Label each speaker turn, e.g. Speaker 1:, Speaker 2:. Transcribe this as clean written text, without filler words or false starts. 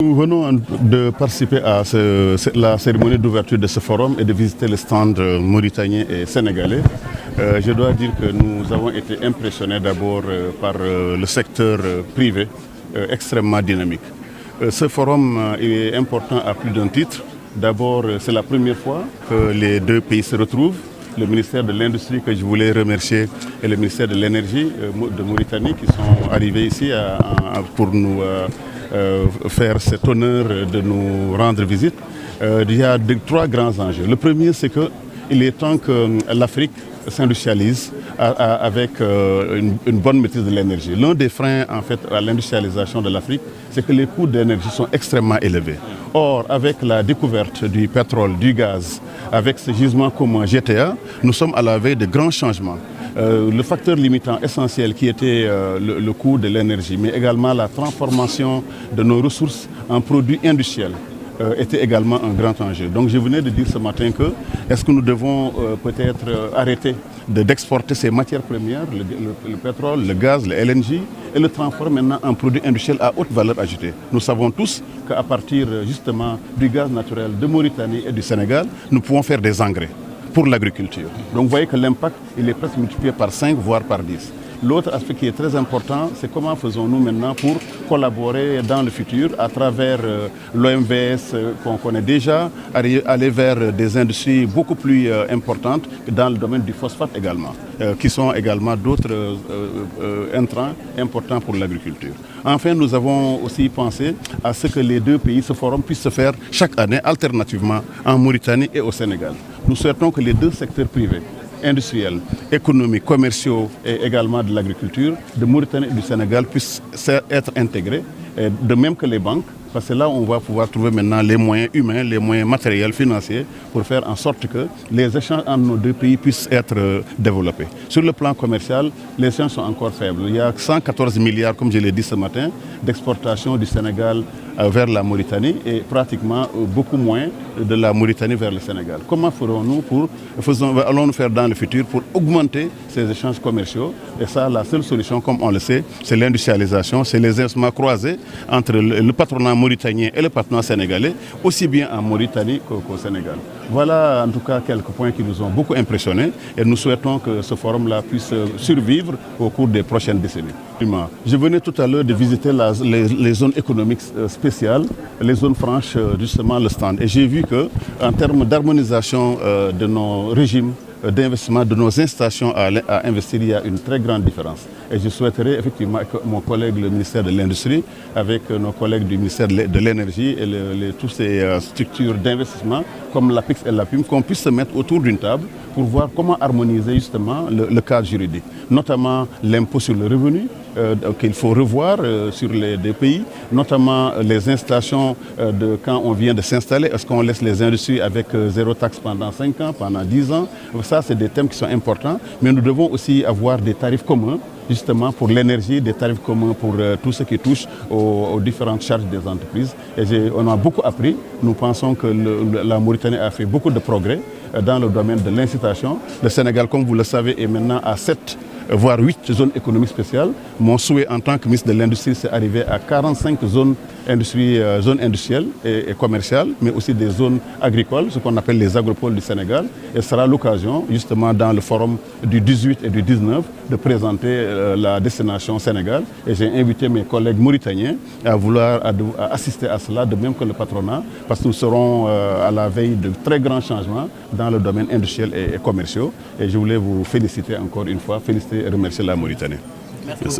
Speaker 1: Nous venons de participer à la cérémonie d'ouverture de ce forum et de visiter le stand mauritanien et sénégalais. Je dois dire que nous avons été impressionnés d'abord par le secteur privé extrêmement dynamique. Ce forum est important à plus d'un titre. D'abord, c'est la première fois que les deux pays se retrouvent. Le ministère de l'Industrie que je voulais remercier et le ministère de l'Énergie de Mauritanie qui sont arrivés ici pour nous faire cet honneur de nous rendre visite. Il y a trois grands enjeux. Le premier, c'est qu'il est temps que l'Afrique s'industrialise avec une bonne maîtrise de l'énergie. L'un des freins en fait à l'industrialisation de l'Afrique, c'est que les coûts d'énergie sont extrêmement élevés. Or, avec la découverte du pétrole, du gaz, avec ce gisement commun GTA, nous sommes à la veille de grands changements. Le facteur limitant essentiel qui était le coût de l'énergie, mais également la transformation de nos ressources en produits industriels, était également un grand enjeu. Donc je venais de dire ce matin que est-ce que nous devons peut-être arrêter d'exporter ces matières premières, le pétrole, le gaz, le LNG, et le transformer maintenant en produits industriels à haute valeur ajoutée. Nous savons tous qu'à partir justement du gaz naturel de Mauritanie et du Sénégal, nous pouvons faire des engrais pour l'agriculture. Donc vous voyez que l'impact il est presque multiplié par 5 voire par 10. L'autre aspect qui est très important, c'est comment faisons-nous maintenant pour collaborer dans le futur à travers l'OMVS qu'on connaît déjà, aller vers des industries beaucoup plus importantes dans le domaine du phosphate également, qui sont également d'autres intrants importants pour l'agriculture. Enfin, nous avons aussi pensé à ce que les deux pays, ce forum puisse se faire chaque année alternativement en Mauritanie et au Sénégal. Nous souhaitons que les deux secteurs privés, industriels, économiques, commerciaux et également de l'agriculture de Mauritanie et du Sénégal puissent être intégrés, de même que les banques, parce que là on va pouvoir trouver maintenant les moyens humains, les moyens matériels, financiers pour faire en sorte que les échanges entre nos deux pays puissent être développés. Sur le plan commercial, les échanges sont encore faibles. Il y a 114 milliards, comme je l'ai dit ce matin, d'exportation du Sénégal vers la Mauritanie et pratiquement beaucoup moins de la Mauritanie vers le Sénégal. Comment ferons-nous allons-nous faire dans le futur pour augmenter ces échanges commerciaux? Et ça, la seule solution, comme on le sait, c'est l'industrialisation, c'est les instruments croisés entre le patronat mauritanien et le patronat sénégalais, aussi bien en Mauritanie qu'au Sénégal. Voilà en tout cas quelques points qui nous ont beaucoup impressionnés et nous souhaitons que ce forum-là puisse survivre au cours des prochaines décennies. Je venais tout à l'heure de visiter les zones économiques spéciales, les zones franches, justement le stand. Et j'ai vu qu'en termes d'harmonisation de nos régimes d'investissement, de nos incitations à investir, il y a une très grande différence. Et je souhaiterais effectivement que mon collègue, le ministère de l'Industrie, avec nos collègues du ministère de l'Énergie et toutes ces structures d'investissement, comme l'APIX et l'APIM, qu'on puisse se mettre autour d'une table pour voir comment harmoniser justement le cadre juridique, notamment l'impôt sur le revenu, qu'il faut revoir sur les deux pays, notamment les installations de quand on vient de s'installer. Est-ce qu'on laisse les industries avec zéro taxe pendant 5 ans, pendant 10 ans? Ça, c'est des thèmes qui sont importants, mais nous devons aussi avoir des tarifs communs, justement pour l'énergie, des tarifs communs pour tout ce qui touche aux différentes charges des entreprises. Et on a beaucoup appris. Nous pensons que la Mauritanie a fait beaucoup de progrès dans le domaine de l'incitation. Le Sénégal, comme vous le savez, est maintenant à 7 voire 8 zones économiques spéciales. Mon souhait en tant que ministre de l'Industrie, c'est d'arriver à 45 zones industrielles et commerciales, mais aussi des zones agricoles, ce qu'on appelle les agropoles du Sénégal. Et ce sera l'occasion, justement, dans le forum du 18 et du 19, de présenter la destination Sénégal. Et j'ai invité mes collègues mauritaniens à vouloir assister à cela, de même que le patronat, parce que nous serons à la veille de très grands changements dans le domaine industriel et commercial. Et je voulais vous féliciter encore une fois, féliciter et remercier la Mauritanie.
Speaker 2: Merci.